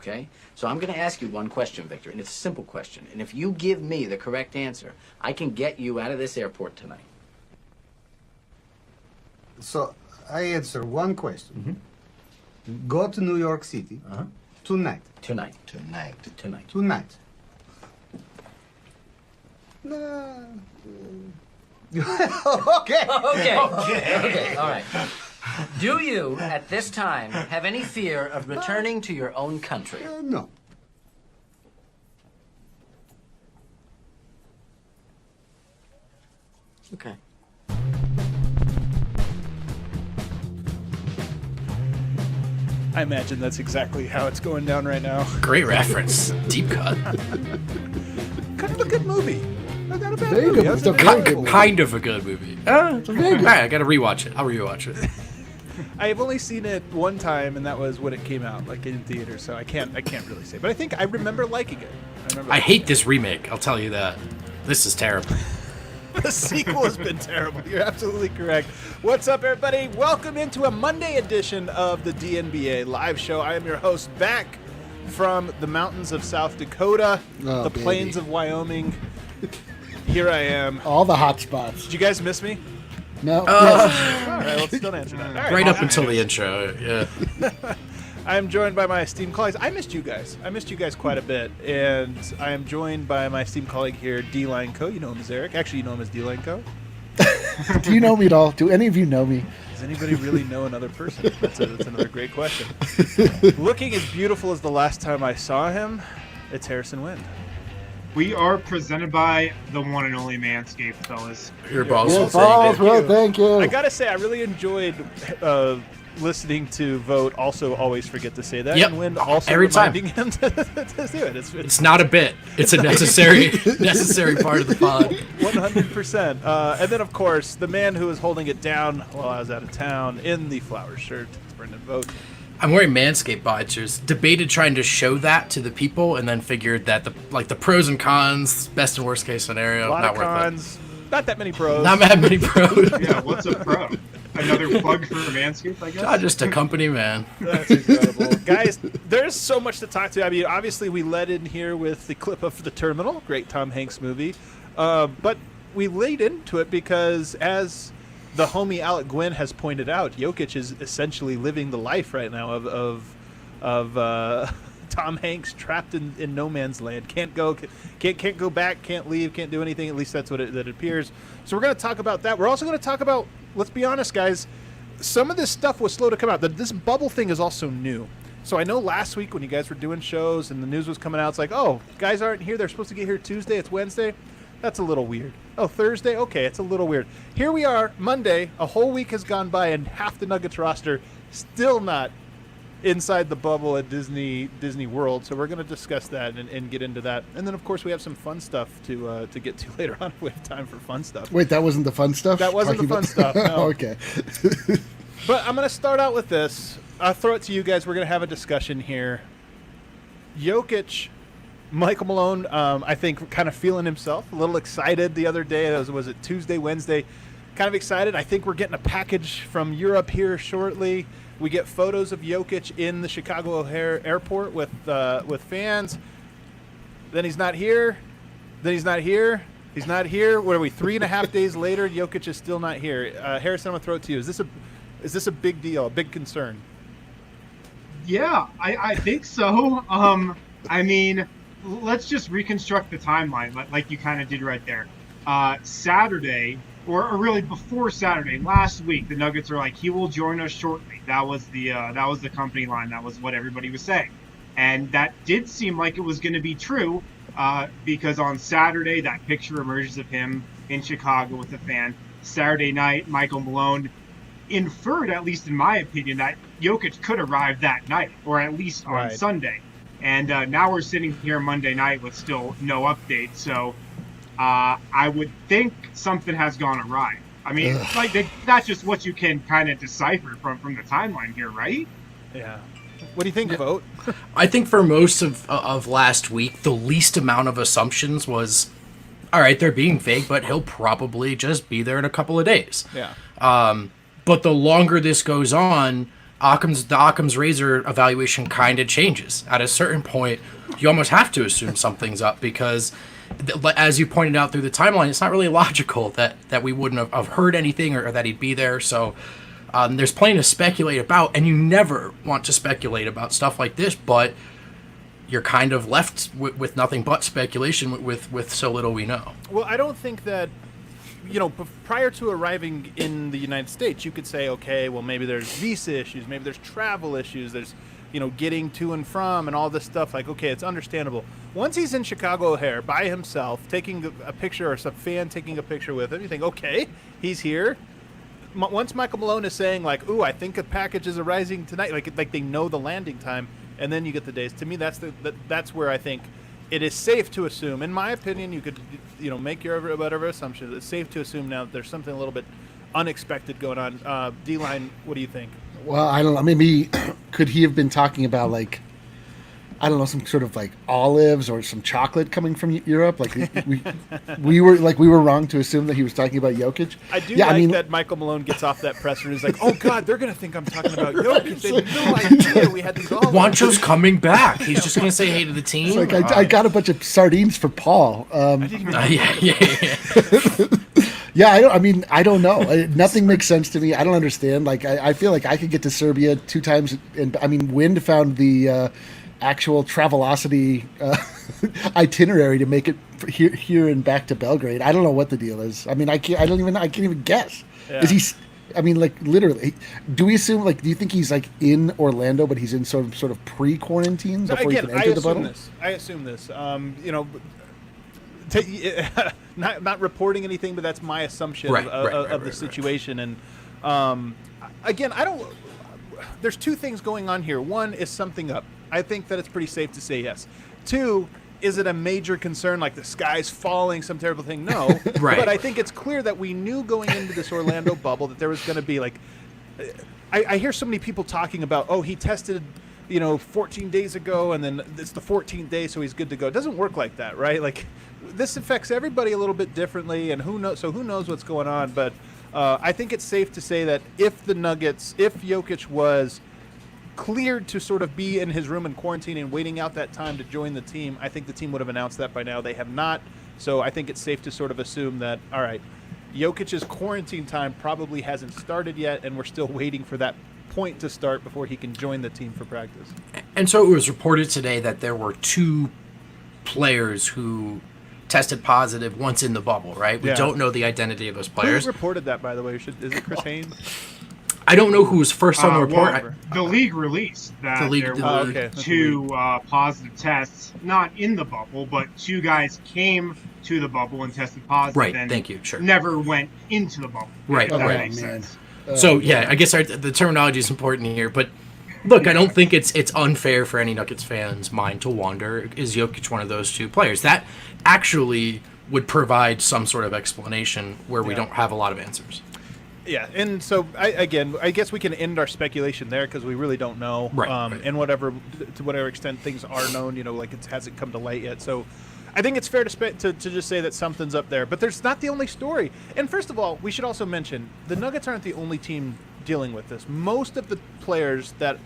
okay? So I'm going to ask you one question, Victor, and it's a simple question. And if you give me the correct answer, I can get you out of this airport tonight. So I answer one question. Go to New York City tonight. Tonight. Okay. Okay. All right. Do you, at this time, have any fear of returning to your own country? No. Okay. I imagine that's exactly how it's going down right now. Great reference. Deep cut. Kind of a good movie. Not a bad Very movie. good. That's a Very very good. Kind of a good movie. It's very good. I gotta rewatch it. I'll rewatch it. I've only seen it one time, and that was when it came out, like in theater. So I can't really say. But I think I remember liking it. I hate this remake. I'll tell you that. This is terrible. The sequel has been terrible. You're absolutely correct. What's up, everybody? Welcome into a Monday edition of the DNBA live show. I am your host, back from the mountains of South Dakota, the plains of Wyoming. Here I am. All the hot spots. Did you guys miss me? No. All right, let's don't answer that. All Right up until the intro. Yeah. I'm joined by my esteemed colleagues. I missed you guys. I missed you guys quite a bit. And I am joined by my esteemed colleague here, D-Line Co. You know him as Eric. Actually, you know him as D-Line Co. Do you know me at all? Do any of you know me? Does anybody really know another person? That's another great question. Looking as beautiful as the last time I saw him, it's Harrison Wind. We are presented by the one and only Manscaped, fellas. Your boss. Yes, well, thank you. I gotta say, I really enjoyed listening to Vote. Also, always forget to say that. Yep. And Wind also Every time. reminding him to do it. It's not a bit. It's a necessary part of the pod. 100%. And then, of course, the man who was holding it down while I was out of town in the flower shirt, Brendan Vote. I'm wearing Manscaped bodgers. Debated trying to show that to the people, and then figured that the pros and cons, best and worst case scenario, A lot not of worth cons, not that many pros. it. Not that many pros. Yeah, what's a pro? Another plug for Manscaped, I guess? Just a company man. That's incredible. Guys, there's so much to talk to. I mean, obviously, we led in here with the clip of The Terminal, great Tom Hanks movie. But we laid into it because, as the homie Alec Gwynn has pointed out, Jokic is essentially living the life right now of Tom Hanks trapped in no man's land. Can't go back, can't leave, can't do anything. At least that's what it appears. So we're going to talk about that. We're also going to talk about, let's be honest, guys, some of this stuff was slow to come out. This bubble thing is also new. So I know last week when you guys were doing shows and the news was coming out, it's like, oh, guys aren't here. They're supposed to get here Tuesday. It's Wednesday. That's a little weird. Oh, Thursday? Okay, it's a little weird. Here we are, Monday. A whole week has gone by, and half the Nuggets roster still not inside the bubble at Disney World. So we're going to discuss that and get into that. And then, of course, we have some fun stuff to get to later on. We have time for fun stuff. Wait, that wasn't the fun stuff? That wasn't the fun stuff, no. Okay. But I'm going to start out with this. I'll throw it to you guys. We're going to have a discussion here. Jokic, Michael Malone, I think, kind of feeling himself, a little excited the other day. Was it Tuesday, Wednesday? Kind of excited. I think we're getting a package from Europe here shortly. We get photos of Jokic in the Chicago O'Hare Airport with fans. Then he's not here. Then he's not here. He's not here. What are we, 3.5 days later? Jokic is still not here. Harrison, I'm going to throw it to you. Is this a big deal, a big concern? Yeah, I think so. I mean, let's just reconstruct the timeline like you kind of did right there. Saturday, or really before Saturday, last week, the Nuggets are like, he will join us shortly. That was the company line. That was what everybody was saying. And that did seem like it was going to be true because on Saturday, that picture emerges of him in Chicago with a fan. Saturday night, Michael Malone inferred, at least in my opinion, that Jokic could arrive that night, or at least on Sunday. And now we're sitting here Monday night with still no update. So I would think something has gone awry. I mean, that's just what you can kind of decipher from the timeline here, right? Yeah. What do you think, Vote? I think for most of last week, the least amount of assumptions was, all right, they're being vague, but he'll probably just be there in a couple of days. Yeah. But the longer this goes on, the Occam's razor evaluation kind of changes. At a certain point, you almost have to assume something's up because, as you pointed out through the timeline, it's not really logical that we wouldn't have heard anything or that he'd be there. So there's plenty to speculate about, and you never want to speculate about stuff like this, but you're kind of left with nothing but speculation with so little we know. Well, I don't think that, prior to arriving in the United States, you could say, okay, well, maybe there's visa issues, maybe there's travel issues, there's, getting to and from and all this stuff. Like, okay, it's understandable. Once he's in Chicago O'Hare by himself, taking a picture or some fan taking a picture with him, you think, okay, he's here. Once Michael Malone is saying, like, ooh, I think a package is arriving tonight, like they know the landing time, and then you get the days. To me, that's where I think it is safe to assume. In my opinion, you could, make your whatever assumption. It's safe to assume now that there's something a little bit unexpected going on. D-Line, what do you think? Well, I don't know. Maybe could he have been talking about, like, I don't know, some sort of like olives or some chocolate coming from Europe? Like we were wrong to assume that he was talking about Jokic. I do like that Michael Malone gets off that presser and is like, "Oh God, they're gonna think I'm talking about Jokic. They have no idea we had these olives." Wancho's coming back. He's just gonna say hey to the team. It's like I got a bunch of sardines for Paul. Yeah. Yeah, I don't know. Nothing makes sense to me. I don't understand. Like, I feel like I could get to Serbia 2 times. And Wind found the actual Travelocity itinerary to make it here and back to Belgrade. I don't know what the deal is. I can't even guess. Yeah. Is he? Literally. Do we assume? Like, do you think he's like in Orlando, but he's in sort of pre-quarantine before he can enter the bubble? I assume this. Not reporting anything, but that's my assumption of the situation. And again, I don't. There's 2 things going on here. One is something up. I think that it's pretty safe to say yes. 2, is it a major concern, like the sky's falling, some terrible thing? No. Right. But I think it's clear that we knew going into this Orlando bubble that there was going to be like. I hear so many people talking about, oh, he tested 14 days ago, and then it's the 14th day, so he's good to go. It doesn't work like that, right? Like, this affects everybody a little bit differently, and who knows what's going on. But I think it's safe to say that if Jokic was cleared to sort of be in his room in quarantine and waiting out that time to join the team, I think the team would have announced that by now. They have not, so I think it's safe to sort of assume that, all right, Jokic's quarantine time probably hasn't started yet, and we're still waiting for that point to start before he can join the team for practice. And so it was reported today that there were 2 players who tested positive once in the bubble, right? We don't know the identity of those players. Who reported that, by the way? Is it Chris Haynes? I don't know who was first on the report. The league released that there were 2 positive tests, not in the bubble, but 2 guys came to the bubble and tested positive. Right, and thank you, sure. Never went into the bubble. Right, That right. makes sense. So, I guess the terminology is important here, but look, I don't think it's unfair for any Nuggets fans' mind to wonder, is Jokic one of those 2 players? That actually would provide some sort of explanation where we don't have a lot of answers. Yeah, and so I guess we can end our speculation there because we really don't know. Right. And to whatever extent things are known, like it hasn't come to light yet. So I think it's fair to just say that something's up there. But there's not the only story. And first of all, we should also mention the Nuggets aren't the only team dealing with this. Most of the players that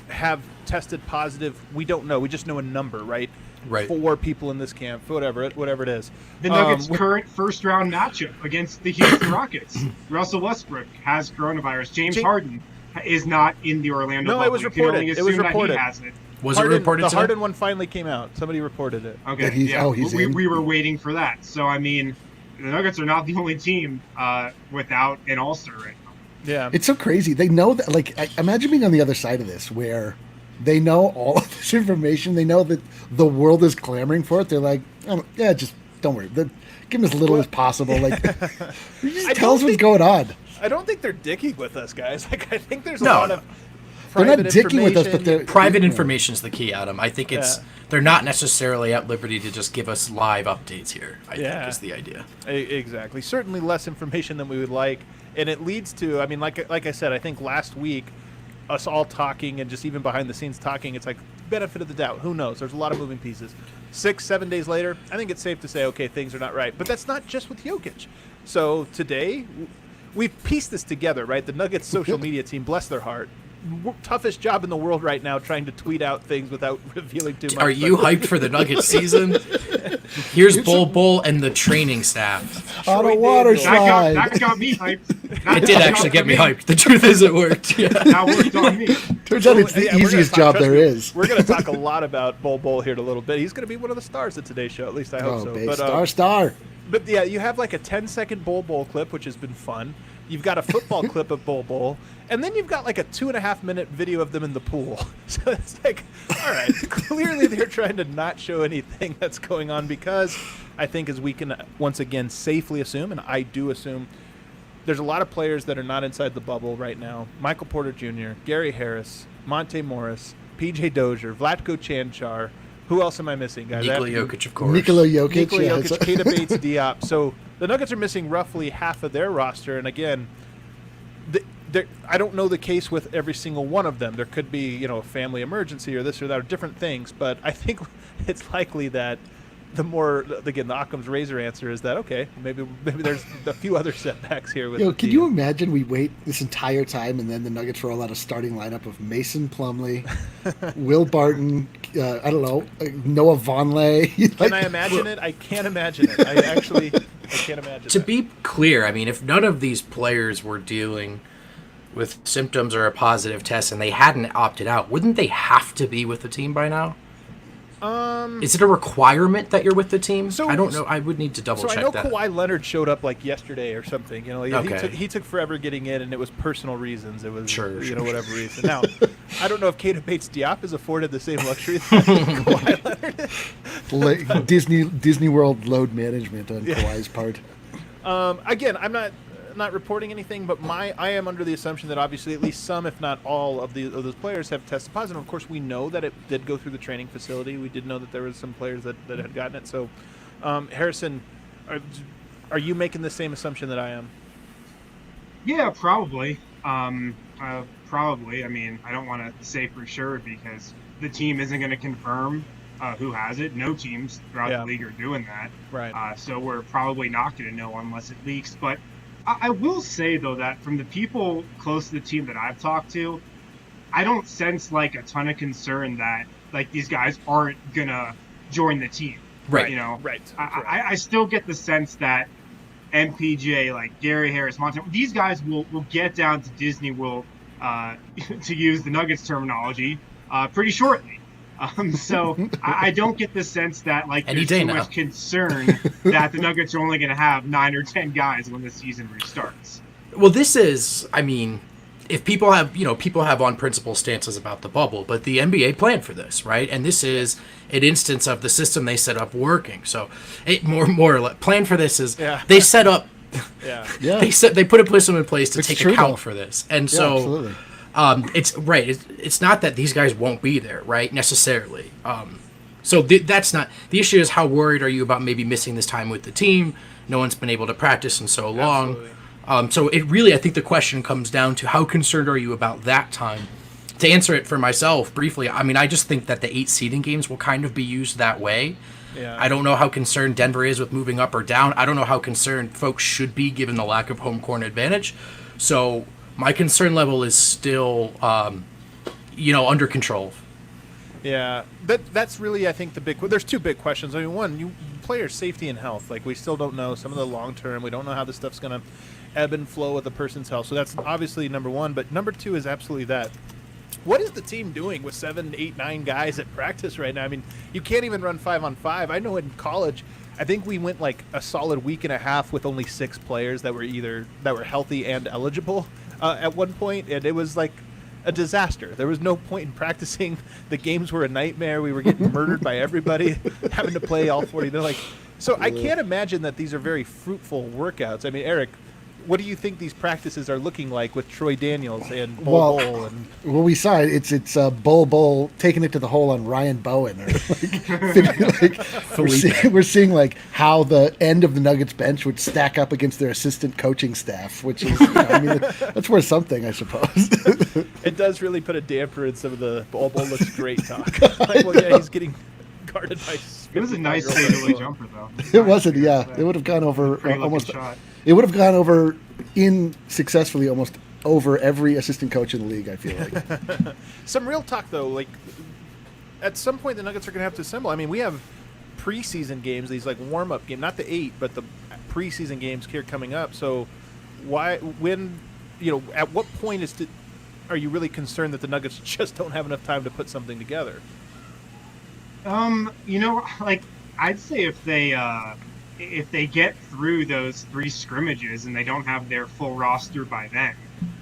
have tested positive, we don't know. We just know a number, right? Right. 4 people in this camp, whatever it is. The Nuggets' current first-round matchup against the Houston Rockets. Russell Westbrook has coronavirus. James Harden is not in the Orlando bubble. It was reported. It was reported. That he has it. Was it reported? The Harden one finally came out. Somebody reported it. Okay. We were waiting for that. So the Nuggets are not the only team without an All-Star right now. Yeah. It's so crazy. They know that. Like, imagine being on the other side of this, where they know all of this information. They know that the world is clamoring for it. They're like, just don't worry. Give them as little as possible. Like, just tell us what's going on. I don't think they're dicking with us, guys. Like, I think there's a No. lot of They're not private dicking with us, but they're Private information is the key, Adam. I think they're not necessarily at liberty to just give us live updates here, I think is the idea. Exactly. Certainly less information than we would like. And it leads to, like I said, I think last week, us all talking and just even behind the scenes talking, it's like benefit of the doubt. Who knows? There's a lot of moving pieces. 6-7 days later, I think it's safe to say, okay, things are not right. But that's not just with Jokic. So today, we've pieced this together, right? The Nuggets social media team, bless their heart, toughest job in the world right now, trying to tweet out things without revealing too much. Are you hyped for the Nuggets season? Here's Bull and the training staff. On a water slide. That got me hyped. It did actually get me hyped. The truth is, it worked. Yeah. That worked on me. Turns out it's the Yeah, we're gonna easiest talk- job trust there me, is. We're going to talk a lot about Bull here in a little bit. He's going to be one of the stars of today's show. At least I hope so. Babe, But, star. But yeah, you have like a 10-second Bull clip, which has been fun. You've got a football clip of Bull, and then you've got like a 2.5-minute video of them in the pool. So it's like, all right, clearly they're trying to not show anything that's going on because I think, as we can once again safely assume, and I do assume, there's a lot of players that are not inside the bubble right now. Michael Porter Jr., Gary Harris, Monte Morris, P.J. Dozier, Vlatko Čančar. Who else am I missing, guys? Nikola Jokic, of course. Nikola Jokic. Nikola yeah, Jokic, Keita Bates, Diop. So the Nuggets are missing roughly half of their roster, and again, I don't know the case with every single one of them. There could be, a family emergency or this or that, or different things. But I think it's likely that the Occam's razor answer is that, okay, maybe there's a few other setbacks here. With Can you imagine we wait this entire time and then the Nuggets roll out a starting lineup of Mason Plumlee, Will Barton, I don't know, Noah Vonleh. Can I imagine it? I can't imagine it. I can't imagine To that. be clear, I mean, if none of these players were dealing with symptoms or a positive test and they hadn't opted out, wouldn't they have to be with the team by now? Is it a requirement that you're with the team? So- I don't know. I would need to double So I check know that. Kawhi Leonard showed up like yesterday or something. Okay. He took forever getting in, and it was personal reasons. It was Sure. whatever reason. Now, I don't know if Keita Bates Diop is afforded the same luxury that Kawhi Leonard is. Like Disney World load management on Kawhi's part. Again, I'm not reporting anything, but I am under the assumption that obviously at least some, if not all, of those players have tested positive. Of course, we know that it did go through the training facility. We did know that there was some players that had gotten it. So, Harrison, are you making the same assumption that I am? Yeah, probably. Probably. I mean, I don't want to say for sure because the team isn't going to confirm who has it. No teams throughout the league are doing that. Right. So we're probably not going to know unless it leaks. But I will say, though, that from the people close to the team that I've talked to, I don't sense like a ton of concern that like these guys aren't going to join the team. Right. Right. I still get the sense that MPJ, like Gary Harris, Monte, these guys will get down to Disney World, to use the Nuggets terminology, pretty shortly. So I don't get the sense that like Any there's day too now. much concern that the Nuggets are only going to have 9 or 10 guys when the season restarts. Well, this is, I mean, if people have on principle stances about the bubble, but the NBA planned for this, right? And this is an instance of the system they set up working. So it more or less plan for this is they set up, Yeah. Yeah. they put a system in place to It's take true, account though. for this. And Yeah, so absolutely. it's right. It's not that these guys won't be there, right? Necessarily. So that's not the issue. Is how worried are you about maybe missing this time with the team? No one's been able to practice in so long. Absolutely. So it really, I think the question comes down to how concerned are you about that time? To answer it for myself briefly, I mean, I just think that the 8 seeding games will kind of be used that way. Yeah. I don't know how concerned Denver is with moving up or down. I don't know how concerned folks should be given the lack of home court advantage. So my concern level is still, under control. Yeah, that's really, I think, the big. There's 2 big questions. I mean, one, player safety and health. Like, we still don't know some of the long term. We don't know how this stuff's gonna ebb and flow with a person's health. So that's obviously number 1. But number 2 is absolutely that. What is the team doing with 7, 8, 9 guys at practice right now? I mean, you can't even run 5-on-5. I know in college, I think we went like a solid week and a half with only 6 players that were healthy and eligible at one point, and it was like a disaster. There was no point in practicing. The games were a nightmare. We were getting murdered by everybody, having to play all 40. They're like, so I can't imagine that these are very fruitful workouts. I mean, Eric, what do you think these practices are looking like with Troy Daniels and Bol Bol? And Well, we saw it. It's Bol taking it to the hole on Ryan Bowen. Or we're seeing like how the end of the Nuggets bench would stack up against their assistant coaching staff, which is, that's worth something, I suppose. it does really put a damper in some of the Bol looks great talk. Like, well, yeah, he's getting guarded by. It was a nice fadeaway jumper, though. It wasn't, yeah. It would have gone over Pretty looking almost. shot. It would have gone over successfully almost over every assistant coach in the league, I feel like. Some real talk, though. Like, at some point, the Nuggets are going to have to assemble. I mean, we have preseason games, these like warm-up games, not the 8, but the preseason games here coming up. So at what point are you really concerned that the Nuggets just don't have enough time to put something together? Like, I'd say if they get through those 3 scrimmages and they don't have their full roster by then,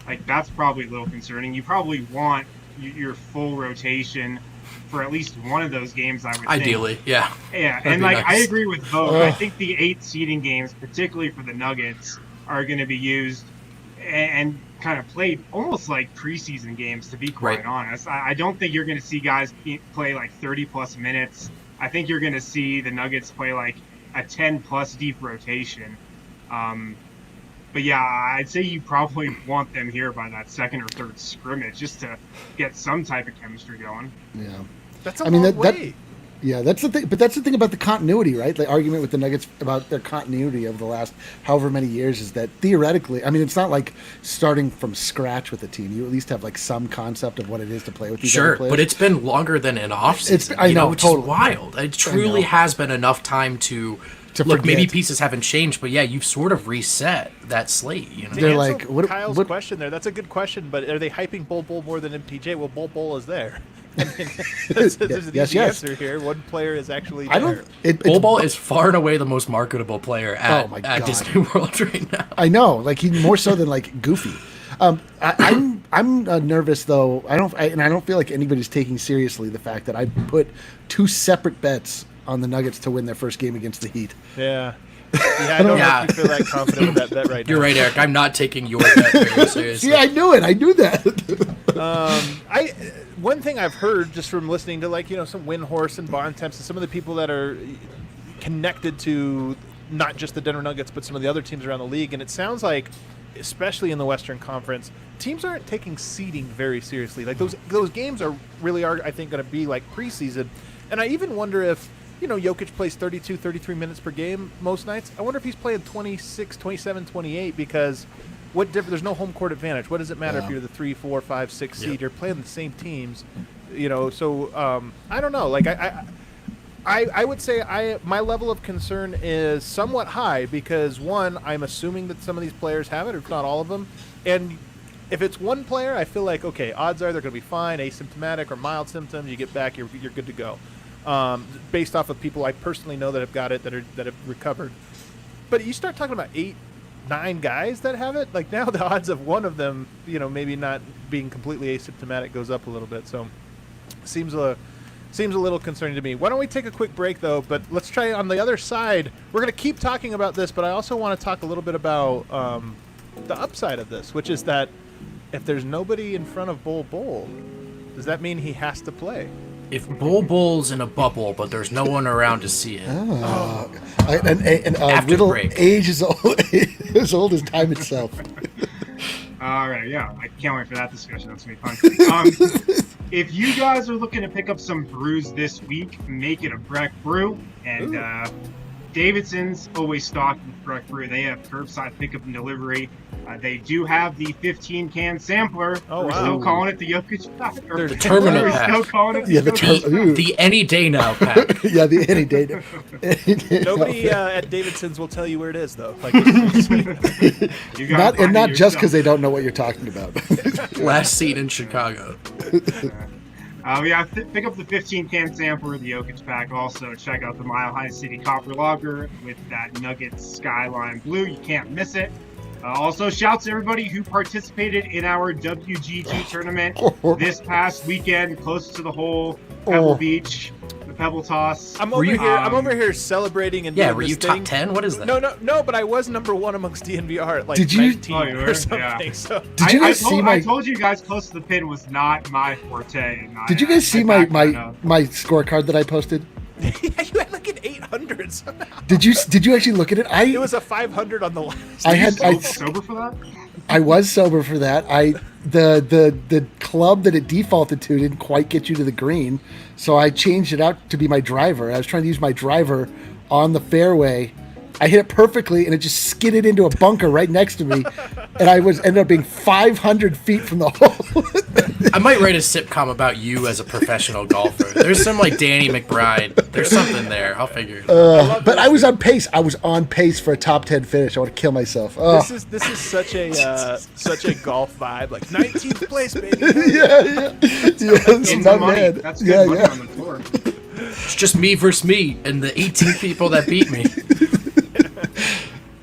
like, that's probably a little concerning. You probably want your full rotation for at least one of those games, I would think. Ideally, yeah. Yeah, That'd and be like, nice. I agree with both. I think the 8 seeding games, particularly for the Nuggets, are going to be used and kind of played almost like preseason games, to be quite honest. I don't think you're going to see guys play like 30-plus minutes. I think you're going to see the Nuggets play like a 10-plus deep rotation. But yeah, I'd say you probably want them here by that second or third scrimmage just to get some type of chemistry going. Yeah. That's a long way. Yeah, that's the thing. But that's the thing about the continuity, right? The argument with the Nuggets about their continuity of the last however many years is that theoretically, I mean, it's not like starting from scratch with a team. You at least have like some concept of what it is to play with these other players. But it's been longer than an off season. I know, which totally. is wild. It truly has been enough time to look. forget. Maybe pieces haven't changed, but yeah, you've sort of reset that slate. You know, They're To like, answer what- Kyle's what- question there. That's a good question, but are they hyping Bol Bol more than MPJ? Well, Bol Bol is there. I mean, this is the Yes, easy yes. answer here. One player is actually there. I don't. Bol Bol is far and away the most marketable player Oh my at God. Disney World right now. I know, like he's more so than like Goofy. I'm nervous though. I don't feel like anybody's taking seriously the fact that I put 2 separate bets on the Nuggets to win their first game against the Heat. Yeah. Yeah, I don't know Yeah. if you feel that confident with that bet right now. You're right, Eric. I'm not taking your bet very seriously. See, I knew it. I knew that. One thing I've heard just from listening to some Windhorse and Bontemps and some of the people that are connected to not just the Denver Nuggets but some of the other teams around the league, and it sounds like, especially in the Western Conference, teams aren't taking seeding very seriously. Like those games are I think going to be like preseason, and I even wonder if Jokic plays 32, 33 minutes per game most nights. I wonder if he's playing 26, 27, 28 because there's no home court advantage. What does it matter if you're the 3, 4, 5, 6 seed? You're playing the same teams, so I don't know. Like I would say my level of concern is somewhat high because, one, I'm assuming that some of these players have it, or if not all of them. And if it's one player, I feel like, okay, odds are they're going to be fine, asymptomatic or mild symptoms. You get back, you're good to go. Based off of people I personally know that have got it, that have recovered. But you start talking about 8, 9 guys that have it, like now the odds of one of them, maybe not being completely asymptomatic goes up a little bit. So seems a little concerning to me. Why don't we take a quick break though? But let's try on the other side. We're going to keep talking about this, but I also want to talk a little bit about the upside of this, which is that if there's nobody in front of Bol Bol, does that mean he has to play? If Bol Bol's in a bubble, but there's no one around to see it. After Little break. age is as old as time itself. All right, yeah, I can't wait for that discussion. That's gonna be fun. If you guys are looking to pick up some brews this week, make it a Breck Brew. And Davidson's always stocked with Breck Brew. They have curbside pickup and delivery. They do have the 15-can sampler. Oh, We're wow. still calling it the Jokic pack. The Terminal We're pack. still calling it Yeah, the Jokic The any day now pack. Yeah, the any day. Nobody at Davidson's will tell you where it is, though. Like, You gotta find not it just yourself. because they don't know what you're talking about. Last seat in Chicago. Pick up the 15-can sampler, the Jokic pack. Also, check out the Mile High City Copper Lager with that Nuggets Skyline Blue. You can't miss it. Also, shouts to everybody who participated in our WGG tournament this past weekend, close to the hole, Pebble Beach, the Pebble Toss. I'm over here celebrating and Yeah, doing were this you thing. top 10? What is that? No, but I was number 1 amongst DNVR at like Did you- 19 Oh, you were? or something. Yeah. So Did you I guys see my? I told you guys close to the pin was not my forte. And Did you guys see my backed that up. my scorecard that I posted? yeah, you had like an 800 somehow. Did you actually look at it? It was a 500 on the last. I had sober for that? I was sober for that. The club that it defaulted to didn't quite get you to the green, so I changed it out to be my driver. I was trying to use my driver on the fairway I hit it perfectly, and it just skidded into a bunker right next to me, and I ended up being 500 feet from the hole. I might write a sitcom about you as a professional golfer. There's some like Danny McBride. There's something there. I'll figure it out. But I was on pace. I was on pace for a top 10 finish. I want to kill myself. Oh. This is such a golf vibe, like 19th place, baby. yeah. It's In the not money. bad. That's good money on the floor. It's just me versus me and the 18 people that beat me.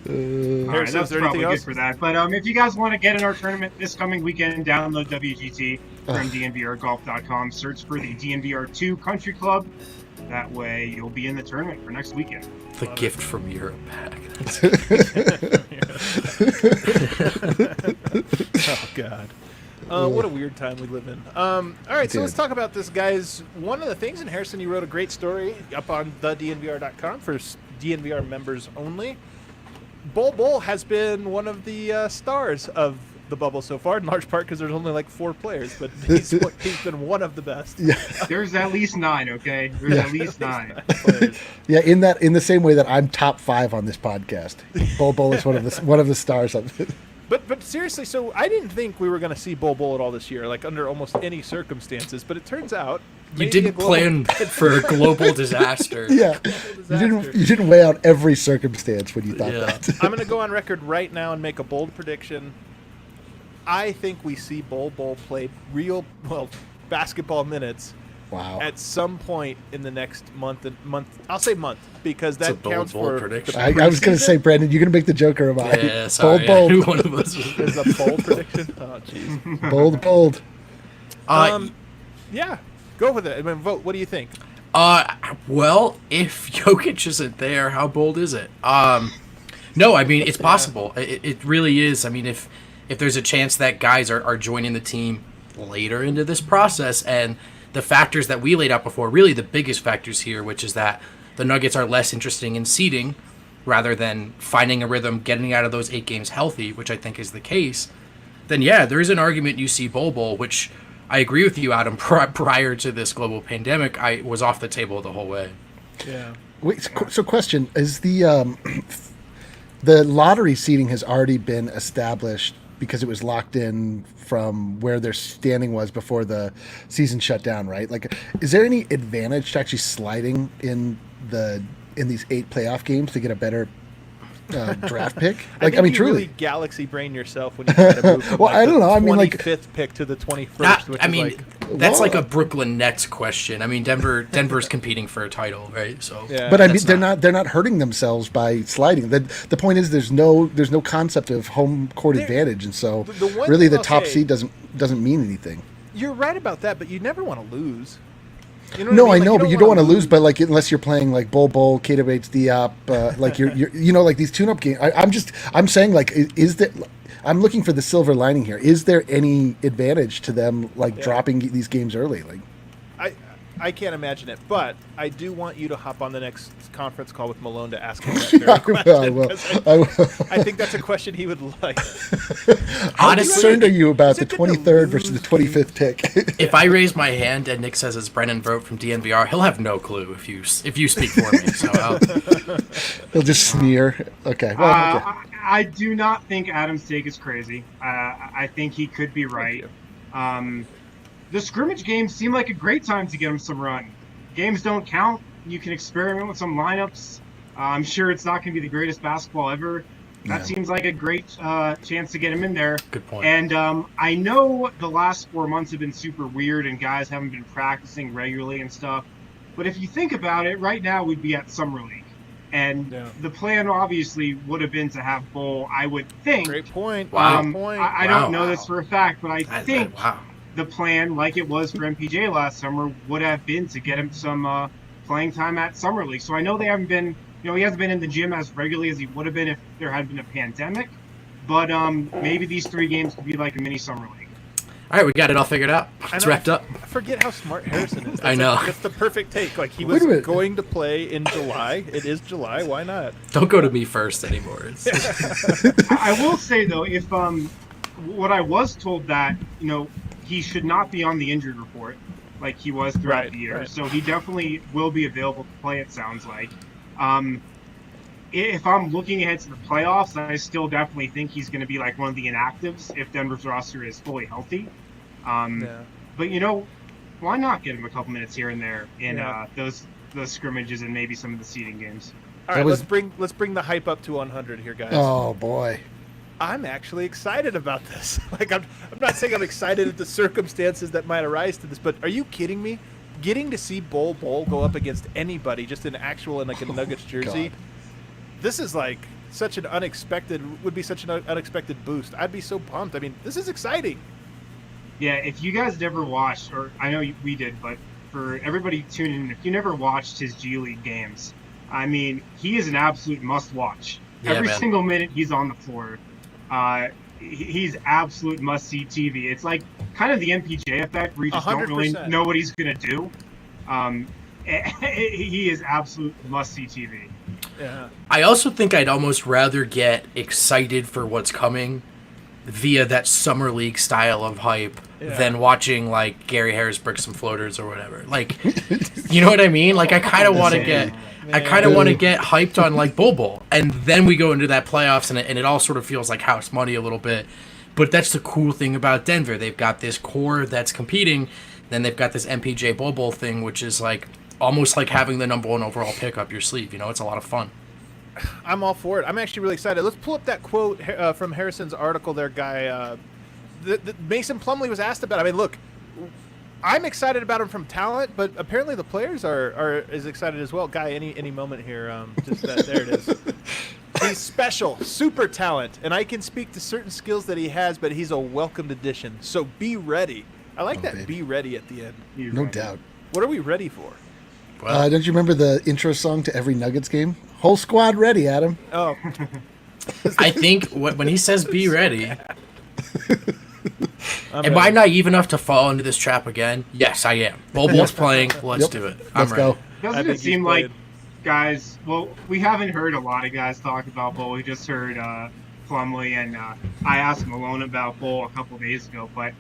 All right, that's probably good for that. But if you guys want to get in our tournament this coming weekend, download WGT from DNVRGolf.com. Search for the DNVR2 Country Club. That way you'll be in the tournament for next weekend. The gift from Europe pack. Oh, God. What a weird time we live in. All right, so let's talk about this, guys. One of the things, and Harrison, you wrote a great story up on thednvr.com for DNVR members only. Bol has been one of the stars of the bubble so far, in large part because there's only like 4 players, but he's been one of the best. Yeah. There's at least 9, okay? There's at least 9. Yeah, in the same way that I'm top 5 on this podcast. Bol is one of the stars of it. But seriously, so I didn't think we were going to see Bol at all this year, like under almost any circumstances. But it turns out you didn't plan for a global disaster. Yeah, you didn't weigh out every circumstance when you thought that. I'm going to go on record right now and make a bold prediction. I think we see Bol play real basketball minutes. Wow. At some point in the next month, I'll say month, because that counts for prediction. I was going to say, Brandon, you're going to make the Joker of mine. Yeah, sorry. Bold. One of us is a bold prediction. Oh, jeez. Bold. Yeah, go with it. I mean, vote. What do you think? Well, if Jokic isn't there, how bold is it? No, I mean it's possible. It really is. I mean, if there's a chance that guys are joining the team later into this process, and the factors that we laid out before, really the biggest factors here, which is that the Nuggets are less interesting in seeding rather than finding a rhythm, getting out of those 8 games healthy, which I think is the case, then yeah, there is an argument you see Bol, which I agree with you, Adam, prior to this global pandemic, I was off the table the whole way. Yeah. Wait, so question, is the lottery seeding has already been established because it was locked in from where their standing was before the season shut down, right? Like, is there any advantage to actually sliding in these 8 playoff games to get a better draft pick? Like, I mean, truly, really galaxy brain yourself when you try to move from well, I don't know. I mean, like 25th pick to the 21st. Which I mean, that's whoa. like a Brooklyn Nets question. I mean, Denver's competing for a title, right? So, yeah. But I mean, they're not hurting themselves by sliding. The point is, there's no concept of home court advantage, and so really the top seed doesn't mean anything. You're right about that, but you never want to lose. You know no, I know, but you don't want to lose. But like, unless you're playing like Bol, Keita Bates, Diop, like you're like these tune-up games. I'm saying like, is there? I'm looking for the silver lining here. Is there any advantage to them like dropping these games early? Like, I can't imagine it, but I do want you to hop on the next conference call with Malone to ask him that very question. I will. I think that's a question he would like. How concerned are you about the 23rd versus the 25th pick? If I raise my hand and Nick says it's Brennan Vogt from DNVR, he'll have no clue if you speak for me. So he'll just sneer. Okay. Well, I do not think Adam's take is crazy. I think he could be right. The scrimmage games seem like a great time to get him some run. Games don't count. You can experiment with some lineups. I'm sure it's not going to be the greatest basketball ever. That seems like a great chance to get him in there. Good point. And I know the last 4 months have been super weird and guys haven't been practicing regularly and stuff. But if you think about it, right now we'd be at Summer League. And the plan obviously would have been to have Bol, I would think. Great point. Wow. I don't know this for a fact, but I think the plan, like it was for MPJ last summer, would have been to get him some playing time at Summer League. So I know they haven't been, he hasn't been in the gym as regularly as he would have been if there had been a pandemic. But maybe these 3 games could be like a mini Summer League. All right, we got it all figured out. It's wrapped up. I forget how smart Harrison is. I know. That's the perfect take. Like, he was going to play in July. It is July. Why not? Don't go to me first anymore. I will say, though, if what I was told that, he should not be on the injured report like he was throughout the year. Right. So he definitely will be available to play, it sounds like. if I'm looking ahead to the playoffs, I still definitely think he's going to be like one of the inactives if Denver's roster is fully healthy. But why not get him a couple minutes here and there in those scrimmages and maybe some of the seeding games? All right, let's bring the hype up to 100 here, guys. Oh boy. I'm actually excited about this. Like, I'm not saying I'm excited at the circumstances that might arise to this, but are you kidding me? Getting to see Bol go up against anybody, just in actual in like a Nuggets jersey, this is like such an unexpected boost. I'd be so pumped. I mean, this is exciting. Yeah, if you guys never watched, or I know we did, but for everybody tuning in, if you never watched his G League games, I mean, he is an absolute must-watch. Yeah, Every man. single minute he's on the floor. He's absolute must-see TV. It's like kind of the MPJ effect where you just don't really 100%. know what he's going to do. He is absolute must-see TV. Yeah. I also think I'd almost rather get excited for what's coming via that summer league style of hype than watching like Gary Harris brick some floaters or whatever. Like, you know what I mean? Like, I kind of want to get hyped on like Bol, and then we go into that playoffs and it all sort of feels like house money a little bit. But that's the cool thing about Denver. They've got this core that's competing, then they've got this MPJ Bol thing, which is like almost like having the number 1 overall pick up your sleeve. You know, it's a lot of fun. I'm all for it. I'm actually really excited. Let's pull up that quote from Harrison's article there, Guy. That Mason Plumlee was asked about. I mean, look, I'm excited about him from talent, but apparently the players are as excited as well. Guy, any moment here, there it is. He's special, super talent, and I can speak to certain skills that he has, but he's a welcomed addition. So be ready. I like that. Baby. Be ready at the end. No doubt. What are we ready for? Don't you remember the intro song to every Nuggets game? Whole squad ready, Adam. Oh, I think when he says be ready, am I naive enough to fall into this trap again? Yes, I am. Bol's playing. Let's do it. Let's go. Doesn't it seem like guys, well, we haven't heard a lot of guys talk about Bol. We just heard Plumlee, and I asked Malone about Bol a couple days ago, but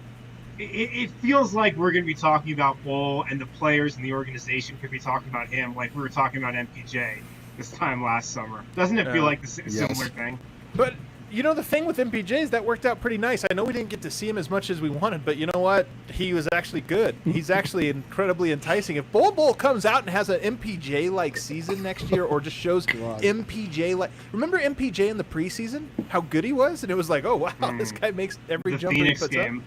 it feels like we're going to be talking about Bol, and the players and the organization could be talking about him like we were talking about MPJ this time last summer. Doesn't it feel like the similar thing? But the thing with MPJ is that worked out pretty nice. I know we didn't get to see him as much as we wanted, but you know what? He was actually good. He's actually incredibly enticing. If Bol comes out and has an MPJ-like season next year, or just shows MPJ-like... Remember MPJ in the preseason? How good he was? And it was like, oh, wow, this guy makes every The jumper Phoenix he puts game. up.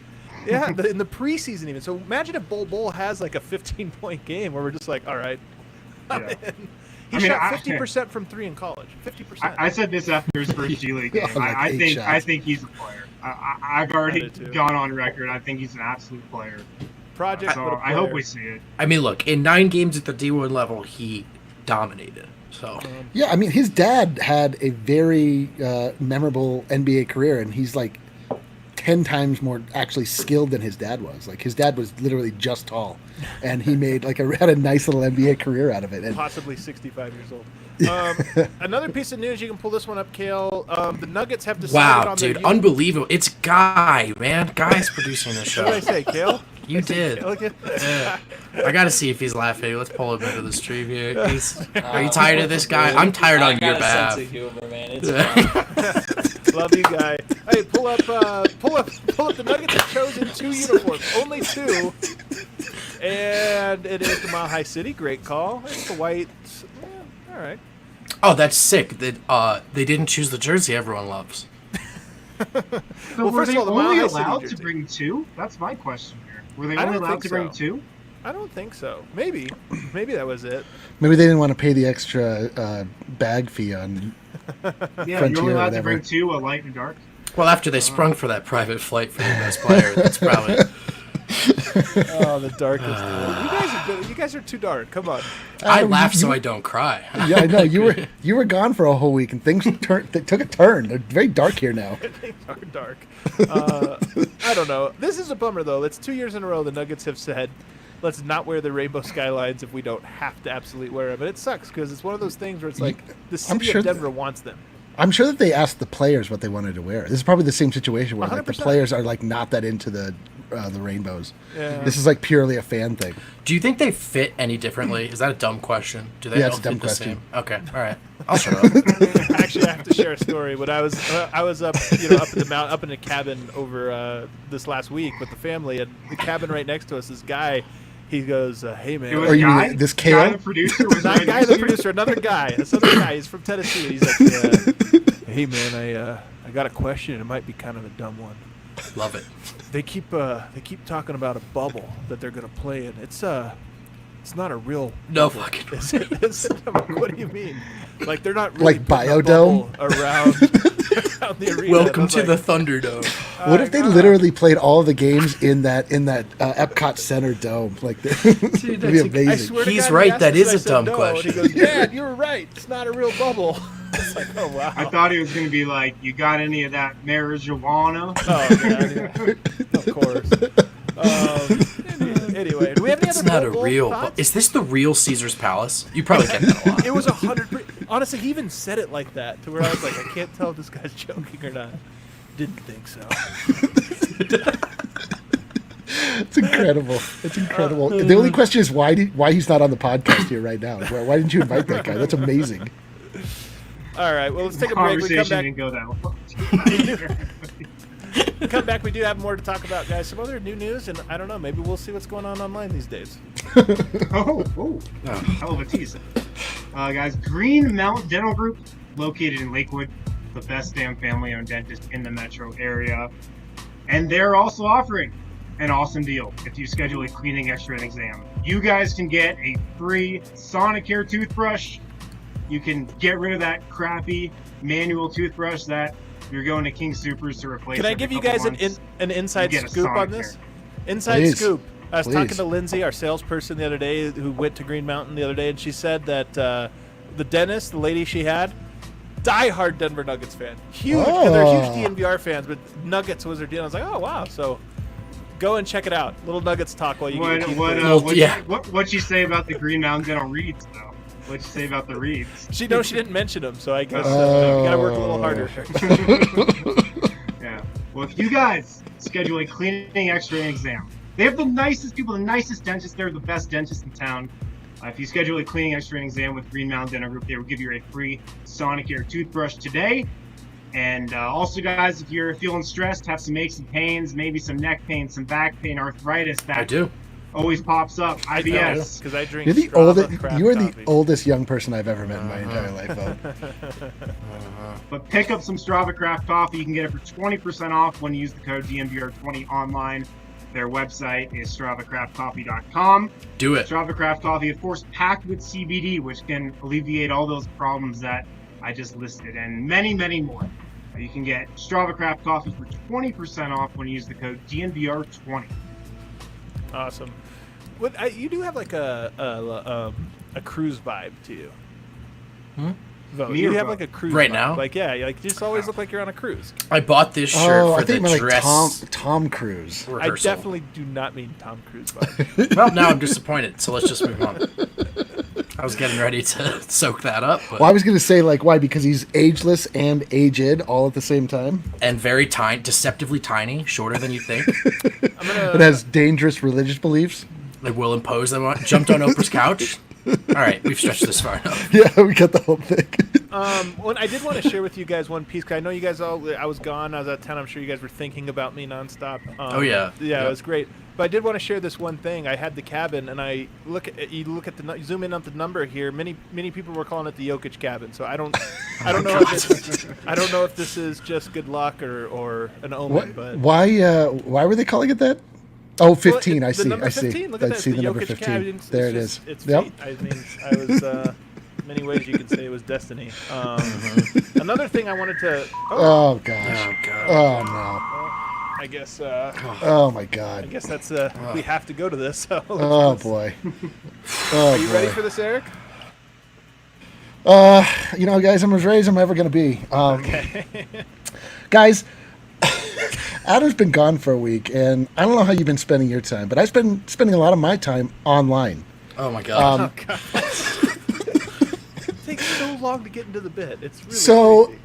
Yeah, in the preseason even. So imagine if Bol has like a 15-point game where we're just like, all right, I'm in. He shot 50% from 3 in college. 50%. I said this after his first G League game. Like I think he's a player. I've already gone on record. I think he's an absolute player. Project. So I hope we see it. I mean, look, in 9 games at the D1 level, he dominated. So Yeah, I mean, his dad had a very memorable NBA career, and he's like 10 times more actually skilled than his dad was. Like, his dad was literally just tall, and he made had a nice little NBA career out of it. And possibly 65 years old. Another piece of news, you can pull this one up, Kale. The Nuggets have decided wow, on dude, their unbelievable! It's Guy, man. Guy's producing the show. What did I say, Kale? You did. Okay. Yeah. I gotta see if he's laughing. Let's pull him into the stream here. Are you tired of this guy? I'm tired on your behalf. Sense of humor, man. It's fine. Love you, Guy. Hey, pull up the Nuggets have chosen 2 uniforms, only 2, and it is the Mile High City. Great call. It's the white. Yeah, all right. Oh, that's sick. That they didn't choose the jersey everyone loves. So Well, were first they of all, the Mile only High City allowed to jersey. bring 2? That's my question here. Were they I only don't allowed think to bring so. 2? I don't think so. Maybe that was it. maybe they didn't want to pay the extra bag fee on. Yeah, Frontier you're only or allowed to whatever. bring 2, a light and a dark. Well, after they sprung for that private flight for the best player, that's probably. Oh, the darkest. You guys are too dark. Come on. I Adam, laugh you- so I don't cry. Yeah, I know you were gone for a whole week, and things they took a turn. They're very dark here now. They are dark. I don't know. This is a bummer, though. It's 2 years in a row the Nuggets have said, let's not wear the rainbow skylines if we don't have to absolutely wear them. And it sucks because it's one of those things where it's like the city sure of Denver wants them. I'm sure that they asked the players what they wanted to wear. This is probably the same situation where like the 100%. players are like not that into the rainbows. Yeah. This is like purely a fan thing. Do you think they fit any differently? Is that a dumb question? Do they Yeah, all it's a dumb fit the question. same? Okay, all right. I'll shut up. Actually, I have to share a story. When I was up, up in the mountain, up in a cabin over this last week with the family, and the cabin right next to us, this guy, he goes, "Hey man." It was Or you Guy? mean this Guy, Kale? the producer, was Not right guy, next the to you? producer, another guy. This other guy, he's from Tennessee. He's like, "Hey man, I got a question. It might be kind of a dumb one. Love it. They keep talking about a bubble that they're gonna play in. It's not a real No bubble. fucking. Is it? I'm like, what do you mean? Like they're not really Like putting a Biodome? bubble around the arena. Welcome And I to was the like, Thunderdome. What if they literally played all of the games in that Epcot Center dome? Like, that'd be that's- I amazing. swear to He's God, right, he asked that us, is I a said dumb no, question. And he goes, Dad, you were right. It's not a real bubble. It's like, oh wow. I thought he was going to be like, you got any of that marijuana? Oh, yeah. Of course. Anyway, do we have any It's other not a bold real. thoughts? Is this the real Caesar's Palace? You probably get that a lot. It was 100%. Honestly, he even said it like that, to where I was like, I can't tell if this guy's joking or not. Didn't think so. It's incredible. It's incredible. The only question is why he's not on the podcast here right now. Why didn't you invite that guy? That's amazing. All right, well, let's take a break. We come Conversation back. didn't go that well. We come back. We do have more to talk about, guys. Some other new news, and I don't know. Maybe we'll see what's going on online these days. Oh, hell of a tease. Guys, Green Mountain Dental Group, located in Lakewood, the best damn family-owned dentist in the metro area. And they're also offering an awesome deal if you schedule a cleaning, x-ray, and exam. You guys can get a free Sonicare toothbrush. You can get rid of that crappy manual toothbrush that you're going to King Supers to replace. Can I every give you couple guys months. an inside You get a scoop on Sonicare. this? Inside Please. scoop. I was Please. talking to Lindsay, our salesperson, the other day, who went to Green Mountain the other day, and she said that the dentist, the lady she had, diehard Denver Nuggets fan. Huge. And they're huge DNVR fans, but Nuggets was her deal. I was like, oh, wow. So go and check it out. Little Nuggets talk while you get your teeth cleaned. What'd you say about the Green Mountain Dental reads, though? What'd you say about the reads? She didn't mention them, so I guess we got to work a little harder. Yeah. Well, if you guys schedule a cleaning, x-ray, and exam, they have the nicest people, the nicest dentists. They're the best dentists in town. If you schedule a cleaning, x-ray, and exam with Green Mountain Dental Group, they will give you a free Sonicare toothbrush today. And also, guys, if you're feeling stressed, have some aches and pains, maybe some neck pain, some back pain, arthritis, that I do. always pops up. IBS. Because I drink You're the Strava oldest. craft You are the coffee. oldest young person I've ever met in my entire life. Though. But pick up some Strava Craft coffee. You can get it for 20% off when you use the code DNVR20 online. Their website is StravaCraftCoffee.com. Do it. Strava Craft Coffee, of course, packed with CBD, which can alleviate all those problems that I just listed, and many, many more. You can get Strava Craft Coffee for 20% off when you use the code DNVR20. Awesome. You do have like a cruise vibe to you. Vote. Me You or have Vote? like a cruise Right vibe. now? Like you just always look like you're on a cruise. I bought this shirt Oh, for I think the like dress Tom Cruise. I rehearsal. definitely do not mean Tom Cruise vibe. Well, now I'm disappointed, so let's just move on. I was getting ready to soak that up, but, Well, I was gonna say like why because he's ageless and aged all at the same time. and very tiny, deceptively tiny, shorter than you think. I'm gonna. It has dangerous religious beliefs. Like will impose them on. Jumped on Oprah's couch. All right, we've stretched this far enough. Yeah, we got the whole thing. Well, I did want to share with you guys one piece. 'Cause I know you guys all. I was gone. I was out of town. I'm sure you guys were thinking about me nonstop. Oh, yeah. Yeah, Yep. it was great. But I did want to share this one thing. I had the cabin, and I zoom in on the number here. Many people were calling it the Jokic cabin. So I don't know if this is just good luck or an omen. What, But why were they calling it that? Oh, 15. Well, I see. The number I see. 15. Look I at that. see the number Jokic 15. cabin. There it It's is. just- It's Yep. fate. I mean, I was. Many ways you could say it was destiny. Another thing I wanted to. Oh gosh. Oh god. Oh no. I guess. Oh my I god. guess that's. We have to go to this. So Oh boy. Oh Are you ready boy. for this, Eric? You know, guys, I'm as ready as I'm ever gonna be. Guys, Adam's been gone for a week, and I don't know how you've been spending your time, but I've been spending a lot of my time online. Oh my god. It takes so long to get into the bit. It's really So- crazy.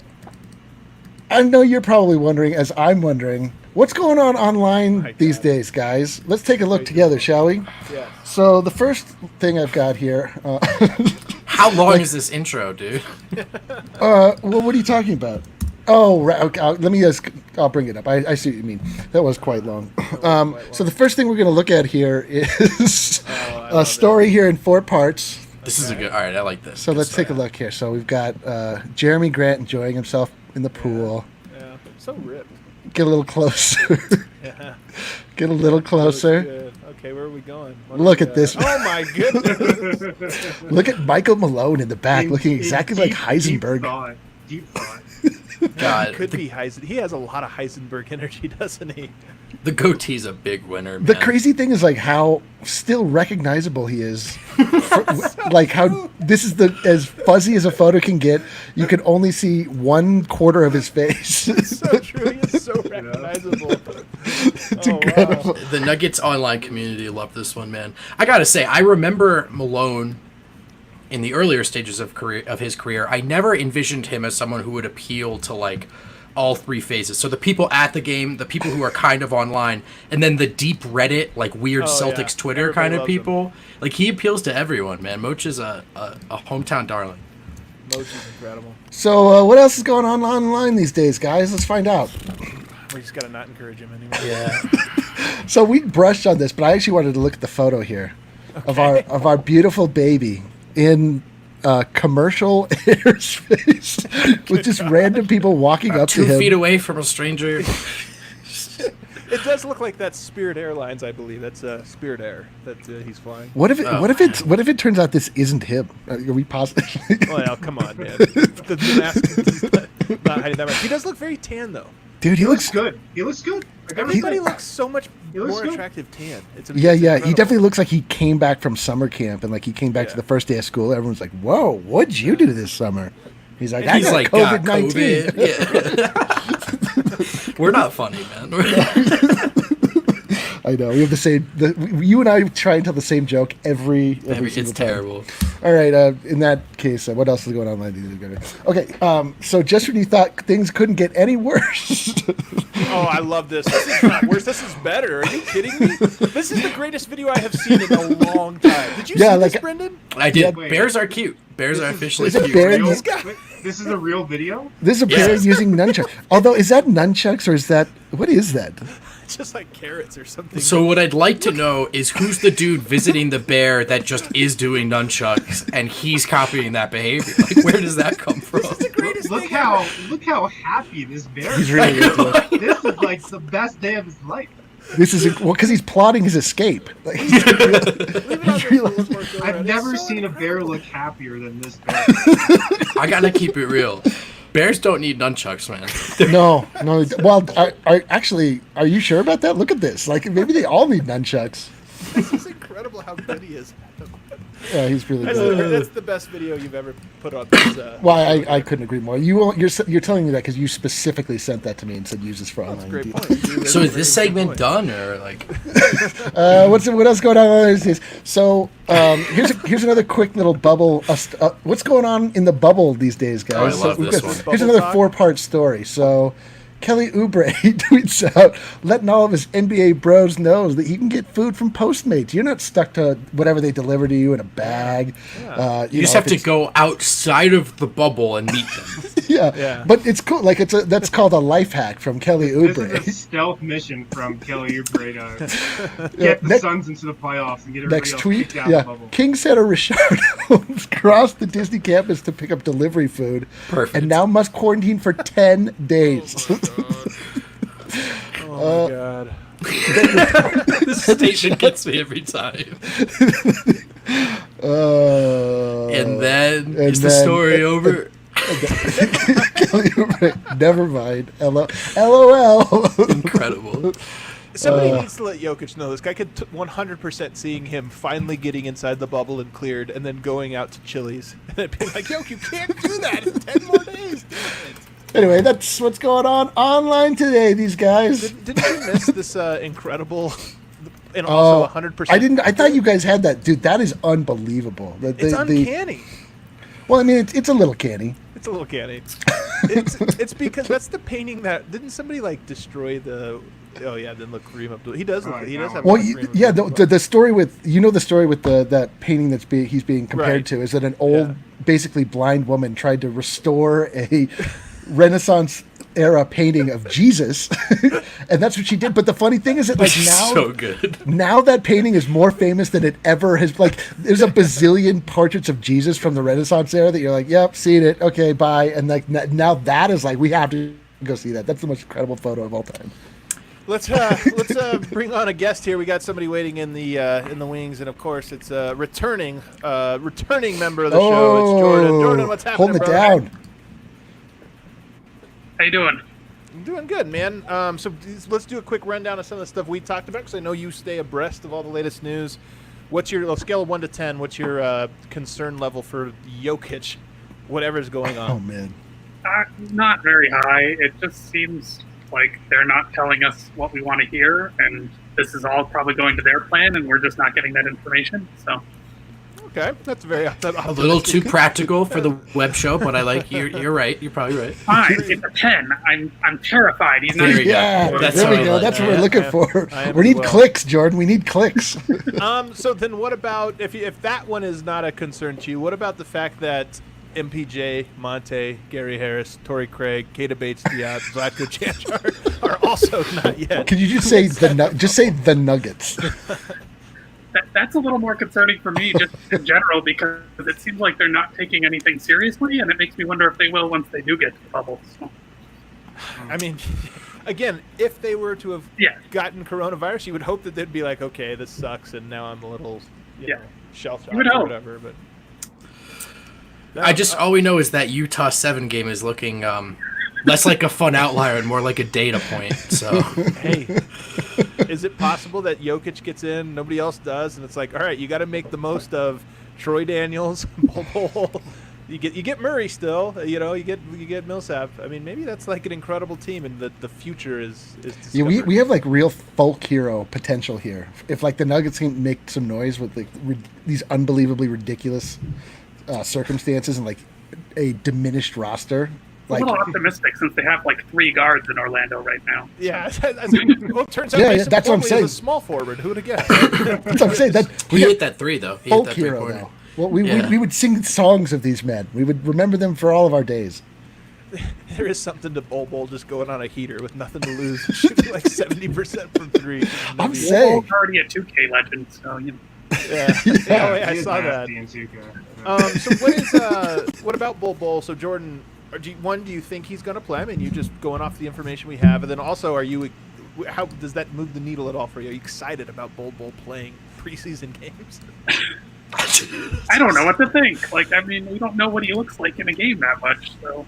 I know you're probably wondering, as I'm wondering, what's going on online My these God. days, guys? Let's take a look together, shall we? Yeah. So the first thing I've got here, How long is this intro, dude? Well, what are you talking about? Oh, right. Okay, I'll bring it up. I see what you mean. That was quite long. So the first thing we're going to look at here is a story here in 4 parts. This is a good. All right, I like this. So let's take a look here. So we've got Jeremy Grant enjoying himself in the pool. Yeah, so ripped. Get a little closer. Yeah. Get a little closer. Good. Okay, where are we going? Look at this. Oh my goodness! Look at Michael Malone in the back, looking exactly like Heisenberg. Deep thought. God, Could be Heisenberg. He has a lot of Heisenberg energy, doesn't he? the goatee's a big winner. Man. The crazy thing is like how still recognizable he is. Like how this is as fuzzy as a photo can get. You can only see 1/4 of his face. It's so true. He is so recognizable. It's incredible. Wow. The Nuggets online community loved this one, man. I gotta say, I remember Malone in the earlier stages of his career. I never envisioned him as someone who would appeal to like all 3 phases. So the people at the game, the people who are kind of online, and then the deep Reddit, like weird Celtics Twitter Everybody kind of loves people. Like he appeals to everyone, man. Moch is a hometown darling. Mochi's incredible. So what else is going on online these days, guys? Let's find out. We just gotta not encourage him anymore. Yeah. So we brushed on this, but I actually wanted to look at the photo here of our beautiful baby in commercial airspace with just random people walking up to 2 him. feet away from a stranger. It does look like that's Spirit Airlines, I believe. That's Spirit Air that he's flying. What if it turns out this isn't him? Are we positive? Well, come on, man. The mask is not hiding that much. He does look very tan, though. Dude, he looks good. He looks good. Everybody looks so much looks more good. attractive tan. It's Yeah. He incredible. definitely looks like he came back from summer camp and like he came back to the first day of school. Everyone's like, "Whoa, what'd you do this summer?" He's like, "I got COVID-19." Yeah. We're not funny, man. I know. We have the same. You and I try and tell the same joke every single It's time. terrible. All right. In that case, what else is going on? Okay. So just when you thought things couldn't get any worse. Oh, I love this. This is not worse. This is better. Are you kidding me? This is the greatest video I have seen in a long time. Did you see this, Brendan? I did. Wait. Bears are cute. Bears are officially is it cute. bear- Wait, this is a real video? This is a bear Yes. using nunchucks. Although, is that nunchucks or is that what is that? It's just like carrots or something. So what I'd like to know is who's the dude visiting the bear that just is doing nunchucks and he's copying that behavior? Like, where does that come from? This is the greatest Look thing how happy this bear He's is. really into it. This is like the best day of his life. This is because he's plotting his escape. Like, Leave it out there for one more go I've around. never It's so seen a bear incredible. look happier than this bear. I gotta keep it real. Bears don't need nunchucks, man. no. Well, are you sure about that? Look at this. Like maybe they all need nunchucks. This is incredible how good he is. Yeah, he's really good. That's the best video you've ever put on this. Well, I couldn't agree more. You're telling me that because you specifically sent that to me and said use this for online. Great deal. point. You raised So a is very this good segment point. done or like? What else going on these days? So here's another quick little bubble. What's going on in the bubble these days, guys? Oh, I So love we've this got- one. Here's Bubble another talk? 4-part story. So Kelly Oubre tweets out, letting all of his NBA bros know that he can get food from Postmates. You're not stuck to whatever they deliver to you in a bag. You just have to go outside of the bubble and meet them. Yeah, but it's cool. Like that's called a life hack from Kelly This Oubre. is a stealth mission from Kelly Oubre to get the Suns into the playoffs and get everybody Next else tweet, kicked out of the yeah. bubble. King Senator Richard Holmes crossed the Disney campus to pick up delivery food. Perfect. And now must quarantine for 10 days. Oh my god. This statement gets me every time. And then is the story over? Kelly Oubre, never mind. LOL. Incredible. Somebody needs to let Jokic know this. Guy could 100% seeing him finally getting inside the bubble and cleared, and then going out to Chili's and then being like, "Yo, you can't do that. It's 10 more days." Damn it. Anyway, that's what's going on online today, these guys. Didn't you miss this incredible and also 100%? I didn't. I thought you guys had that. Dude, that is unbelievable. It's uncanny. Well, I mean, it's a little canny. It's a little canny. It's because that's the painting that didn't somebody like destroy the Oh yeah, then look Kareem Abdul. He does look. He does have. Well, Kareem yeah, Abdul-Jabbar. the story with the story with that painting he's being compared Right. to is that an old, basically blind woman tried to restore a Renaissance era painting of Jesus, and that's what she did. But the funny thing is that like now, so good. now that painting is more famous than it ever has. Like, there's a bazillion portraits of Jesus from the Renaissance era that you're like, yep, seen it, okay, bye. And like now that is like, we have to go see that. That's the most incredible photo of all time. Let's bring on a guest here. We got somebody waiting in the wings, and of course it's a returning member of the show. It's Jordan. Jordan, what's happening, Holding it brother? down. How you doing? I'm doing good, man. So let's do a quick rundown of some of the stuff we talked about, because I know you stay abreast of all the latest news. What's your scale of 1 to 10? What's your concern level for Jokic, whatever's going on? Oh man. Not very high. It just seems like they're not telling us what we want to hear, and this is all probably going to their plan, and we're just not getting that information. So, Okay, that's very A little too practical for the web show, but I like you're right. You're probably right. fine, it's a 10. I'm terrified. He's not. There you go. Yeah, That's there we what I go. like. That's what Yeah, we're looking yeah. for. I am We as need well. clicks, Jordan. We need clicks. So then what about, if that one is not a concern to you, what about the fact that MPJ, Monte, Gary Harris, Torrey Craig, Keita Bates-Diop, Zlatko Jančar are also not yet? Could you just say the Nuggets? That's a little more concerning for me, just in general, because it seems like they're not taking anything seriously, and it makes me wonder if they will once they do get to the bubble. So, I mean, again, if they were to have Yeah. gotten coronavirus, you would hope that they'd be like, okay, this sucks, and now I'm a little, Yeah. shell-shocked You would or hope. whatever. But All we know is that Utah 7 game is looking less like a fun outlier and more like a data point. So hey, is it possible that Jokic gets in, nobody else does, and it's like, all right, you got to make the most of Troy Daniels, Bol. You get Murray still, you get Millsap. I mean, maybe that's like an incredible team, and the future is Yeah, discovered. we have like real folk hero potential here. If like the Nuggets can make some noise with like these unbelievably ridiculous circumstances and like a diminished roster, a like little optimistic since they have like 3 guards in Orlando right now. Yeah, well, it turns out Yeah, Mason that's what I'm Plumlee saying. is a small forward. Who would have guessed? that's what I'm saying. That he hit that 3 though. He hit folk that hero three-pointer. though. Well, we Yeah. would sing songs of these men. We would remember them for all of our days. There is something to Bol just going on a heater with nothing to lose, shooting like 70% from 3. I'm Maybe- saying- Bol's already a 2K legend, so you know. Yeah. Oh, yeah, I He is saw that. nasty in 2K. So what about Bol? So Jordan, do you think he's going to play? I mean, you just going off the information we have, and then also, how does that move the needle at all for you? Are you excited about Bol playing preseason games? I don't know what to think. Like, I mean, we don't know what he looks like in a game that much, so.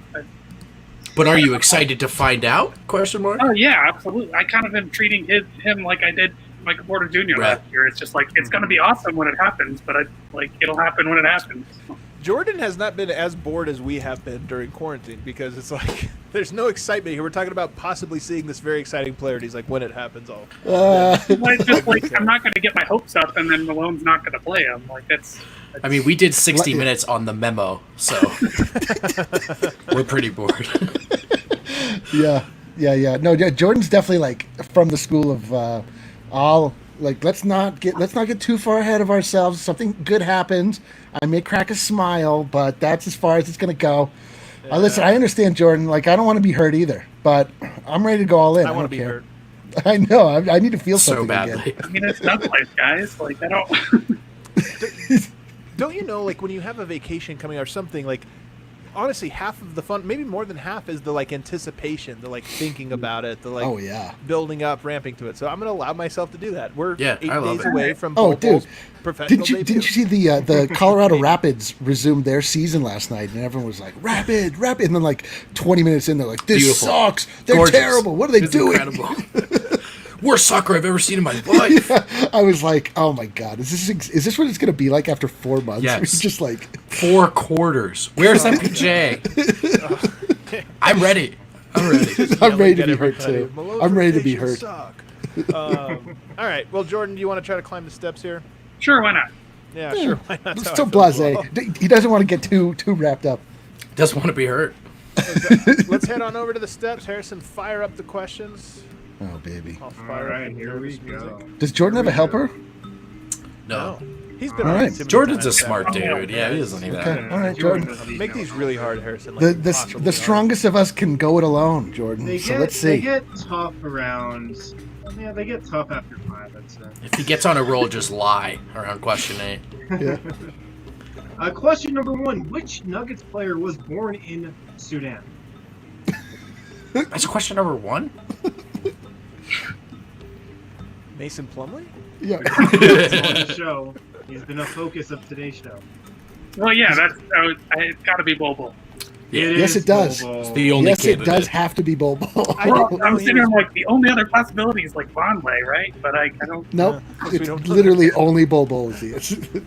But are you excited to find out? Question mark. Oh yeah, absolutely. I kind of am treating him like I did Michael Porter Jr. Right. last year. It's just like it's going to be awesome when it happens, but it'll happen when it happens. Jordan has not been as bored as we have been during quarantine, because it's like there's no excitement here. We're talking about possibly seeing this very exciting player, and he's like, when it happens, I'll. It's just like I'm not going to get my hopes up, and then Malone's not going to play him. Like that's I mean, we did 60 minutes on the memo, so we're pretty bored. Yeah. No, yeah, Jordan's definitely like from the school of let's not get too far ahead of ourselves. Something good happens. I may crack a smile, but that's as far as it's gonna go. Listen, I understand, Jordan. Like, I don't want to be hurt either, but I'm ready to go all in. I want don't to be care. hurt. I know. I need to feel So something badly. again. I mean it's nut life, guys. Like I don't. Don't you know, like when you have a vacation coming or something, like honestly, half of the fun, maybe more than half, is the like anticipation, the like thinking about it, the like Oh, yeah. building up, ramping to it. So I'm gonna allow myself to do that. We're Yeah, 8 I love days it. away from Oh, Bol dude. Bol's professional Didn't you debut. see the Colorado Rapids resumed their season last night, and everyone was like, Rapid, and then like 20 minutes in, they're like, this Beautiful. sucks. They're Gorgeous. terrible. What are they It's doing? Incredible. Worst soccer I've ever seen in my life. I was like, oh my god, is this what it's going to be like after 4 months? Yes. It's just like 4 quarters. Where's MPJ? I'm ready. I'm ready. I'm ready to Get be hurt everybody. too. Malone's I'm ready to be rotations hurt. Suck. All right. Well, Jordan, do you want to try to climb the steps here? Sure, why not? Yeah, sure. Why not? That's how I Still feel as blasé. well. He doesn't want to get too wrapped up. Doesn't want to be hurt. Let's head on over to the steps. Harrison, fire up the questions. Oh, baby. I'll All fire up right, the here we nervous go. music. Does Jordan have a helper? No. He's been All on right. too many Jordan's a times. smart dude. Yeah, he doesn't need Okay. that. All right, Jordan. Make these really hard, Harrison. Like The impossibly the hard. strongest of us can go it alone, Jordan. They So get, let's They see. get tough around. Yeah, they get tough after 5. That's it. If he gets on a roll, just lie around question 8. Yeah. Question number 1: which Nuggets player was born in Sudan? That's question number 1? Mason Plumlee? Yeah. He's on the show. He's been a focus of today's show. Well, yeah, it's got to be Bobo. Yes, is it does. Bobo. It's the only Yes, it candidate. does have to be Bol Bol. I'm sitting there like the only other possibility is like Vonleh, right? But I don't. Nope. Yeah, we It's don't know. literally only Bol Bol is the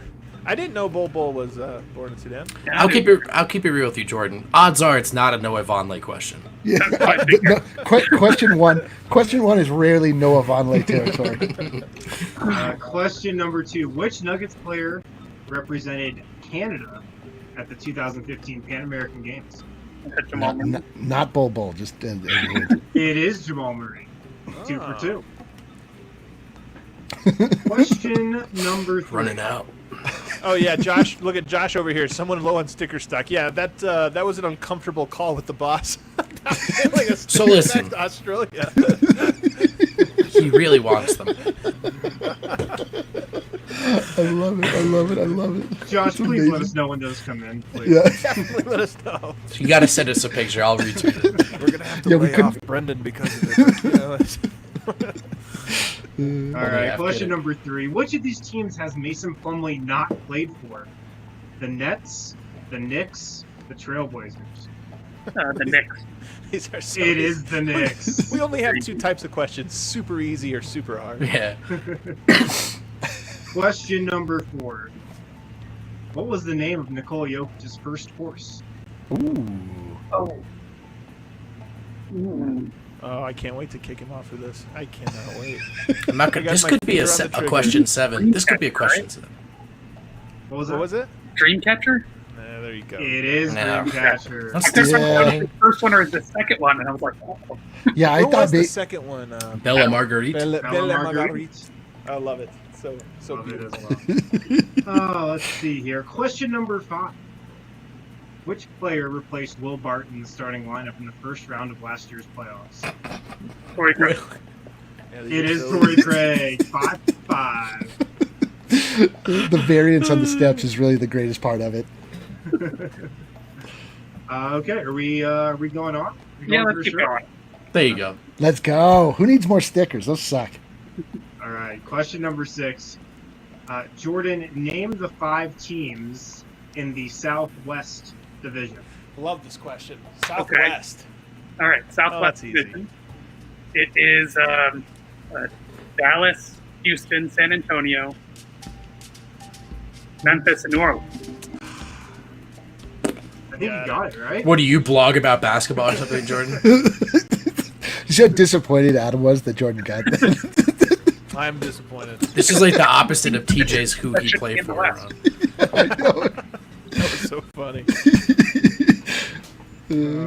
I didn't know Bol Bol was born in Sudan. I'll keep it real with you, Jordan. Odds are it's not a Noah Vonleh question. Yeah. That's what I figured. Question one is rarely Noah Vonleh territory. Question number 2: which Nuggets player represented Canada at the 2015 Pan American Games? Jamal Murray. Not Bol Bol. Just It is Jamal Murray. 2 Oh. for 2. Question number 3: Running out. Oh yeah, Josh. Look at Josh over here. Someone low on sticker stock. Yeah, that was an uncomfortable call with the boss. Like a So sticker listen. back to Australia. He really wants them. I love it. I love it. I love it. Josh, please Amazing. let us know when those come in, please. Yeah. Definitely let us know. You got to send us a picture. I'll retweet it. We're gonna have to Yeah, we lay couldn't- off Brendan because of it. You know, it's- All right, Yeah, question get it. number 3: which of these teams has Mason Plumlee not played for? The Nets, the Knicks, the Trailblazers? The Knicks. These are so It easy. is the Knicks. We only have 2 types of questions: super easy or super hard. Yeah. Question number 4: what was the name of Nikola Jokic's first horse? Oh. Mm. Oh, I can't wait to kick him off for this. I cannot wait. I'm not I gonna, got this my could be finger a, on the a trigger. question 7. This could be a question 7. What was What that? was it? Dreamcatcher? There you go. It is No. Dreamcatcher. That's I couldn't remember Yeah. if it was the first one or the second one, and I was like, oh. Yeah, I What thought was the they. second one? Bella Marguerite. Belle Belle Marguerite. Marguerite. I love it. So Love it beautiful. as well. Let's see here. Question number 5: which player replaced Will Barton in the starting lineup in the first round of last year's playoffs? Torrey Craig. Yeah, these It are is so Torrey easy. Craig. 5-5. The variance on the steps is really the greatest part of it. Okay, are we going on? We Yeah, going let's for keep sure? going. There you go. Let's go. Who needs more stickers? Those suck. All right, question number 6. Jordan, name the 5 teams in the Southwest Division. Love this question. Southwest. All right, Oh, Southwest that's easy. Division. It is Dallas, Houston, San Antonio, Memphis, and New Orleans. I think you got it, right? What do you blog about basketball or something, Jordan? You see how disappointed Adam was that Jordan got that? I'm disappointed. This is like the opposite of TJ's who That he should be played in the for. West. That was so funny.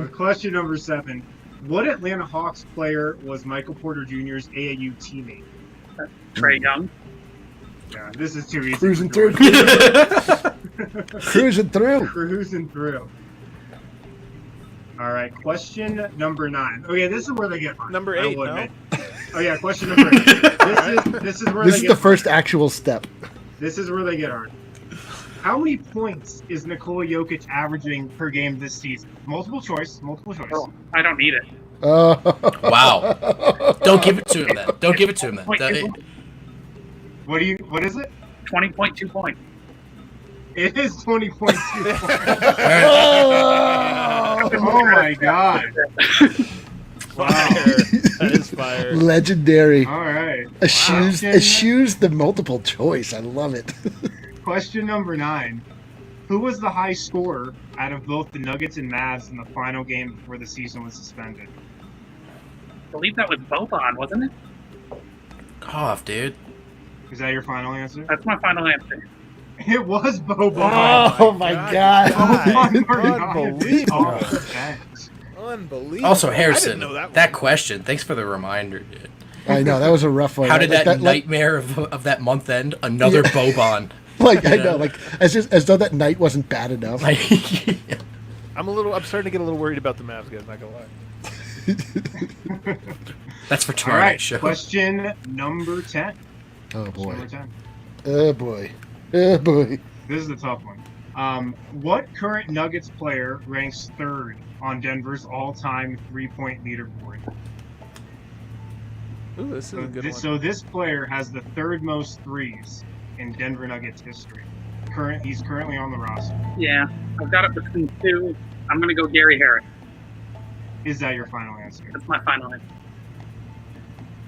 Question number 7. What Atlanta Hawks player was Michael Porter Jr.'s AAU teammate? Trey Young. Yeah, this is too easy. Cruising for through. Jordan. Cruising through. Cruising through. All right, question number 9. Okay, this is where they get hard. Number I 8, will no? admit. Oh yeah, question number 8. This is where This they is get the hard. first actual step. This is where they get hard. How many points is Nikola Jokic averaging per game this season? Multiple choice. Oh, I don't need it. Wow. Don't give it to him then. Don't give it to him then. What is it? 20.2 points. It is 20.2 points. Oh, Oh my god. Fire. That is fire. legendary. All right. Eschews the multiple choice. I love it. Question number 9. Who was the high scorer out of both the Nuggets and Mavs in the final game before the season was suspended? I believe that was Boban, wasn't it? Cough, dude. Is that your final answer? That's my final answer. It was Boban. Oh my god. Boban Marjanovic Unbelievable. off the bench. Unbelievable. Also, I Harrison, didn't know that that one. question. Thanks for the reminder, dude. I know that was a rough one. How did Like, that nightmare of that month end? Another Boban. Like I know, like as though that night wasn't bad enough. Like, I'm starting to get a little worried about the Mavs, guys. Not gonna lie. that's for All tomorrow right, night's show. question number 10. Oh Question boy. number 10. Oh boy. Oh boy. This is the tough one. What current Nuggets player ranks third on Denver's all-time three-point leaderboard? Ooh, this is a good one. So this player has the third most threes in Denver Nuggets history. He's currently on the roster. Yeah, I've got it between two. I'm going to go Gary Harris. Is that your final answer? That's my final answer.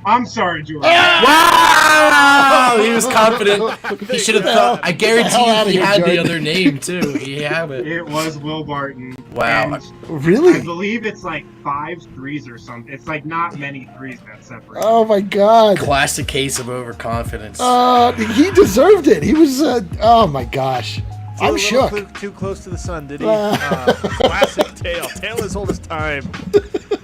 I'm sorry, George. Wow! He was confident. He should have thought. I guarantee hell you outta he here, had the Jordan. other name, too. He had it. It was Will Barton. Wow. And I Really? believe it's like 5 threes or something. It's like not many threes that separate. Oh my god. Classic case of overconfidence. He deserved it. He was. Oh my gosh. I'm shook. Too close to the sun, did he? Classic Tail. Tail as old as time.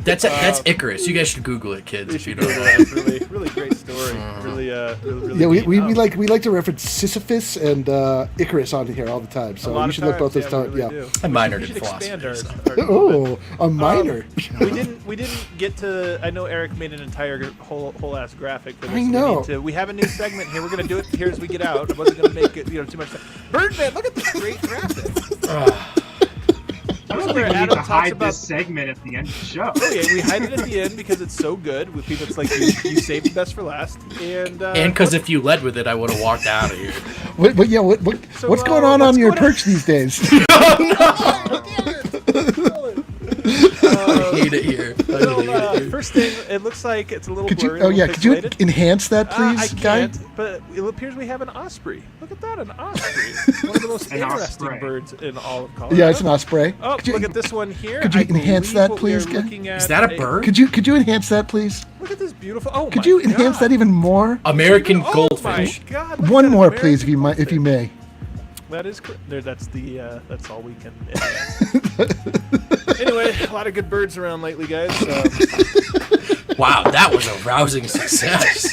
That's Icarus. You guys should Google it, kids. They If you should don't go know. to that. Really great story. Really, Yeah, we neat. like to reference Sisyphus and Icarus on here all the time. A So lot you of should look both times, those times. we Yeah. really do. I minored We in should expand philosophy. our Oh, a minor. We didn't get to. I know Eric made an entire whole ass graphic for this. I know. We have a new segment here. We're gonna do it here as we get out. I wasn't gonna make it too much time. Birdman, look at this great graphic. I don't think we need to hide this segment at the end of the show. Oh yeah, we hide it at the end because it's so good. With people, it's like you saved the best for last. And because if you led with it, I would have walked out of here. What's going on what's your going on? perch these days? I hate it here. First thing, it looks like it's a little Could you? blurry. Oh a yeah. little Could you pixelated. enhance that, please, I guy? can't, but it appears we have an osprey. Look at that, an osprey. One of the most An interesting osprey. birds in all of Colorado. Yeah, it's an osprey. Oh, Could you, look at this one here. could you I enhance believe that, what we please, are Ken? looking at Is that a bird? Could you enhance that, please? Look at this beautiful. Oh Could my you enhance God. that even more? American Oh goldfish. my God, look at One that more, please, American if you may. That is there. That's the. That's all we can. Anyway, a lot of good birds around lately, guys. Wow, that was a rousing success.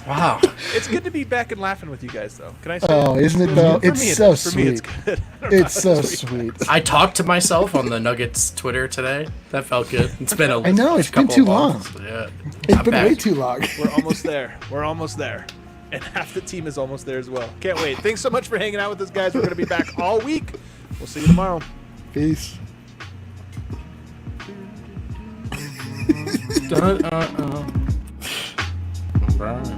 Wow. It's good to be back and laughing with you guys, though. Can I say? Oh, that? isn't it though? For It's me, so For me, it's sweet. good. It's so sweet. I talked to myself on the Nuggets Twitter today. That felt good. It's been a I know, it's been couple too long. months. Yeah. It's Not been bad. way too long. We're almost there. We're almost there. And half the team is almost there as well. Can't wait. Thanks so much for hanging out with us, guys. We're going to be back all week. We'll see you tomorrow. Peace. Bye.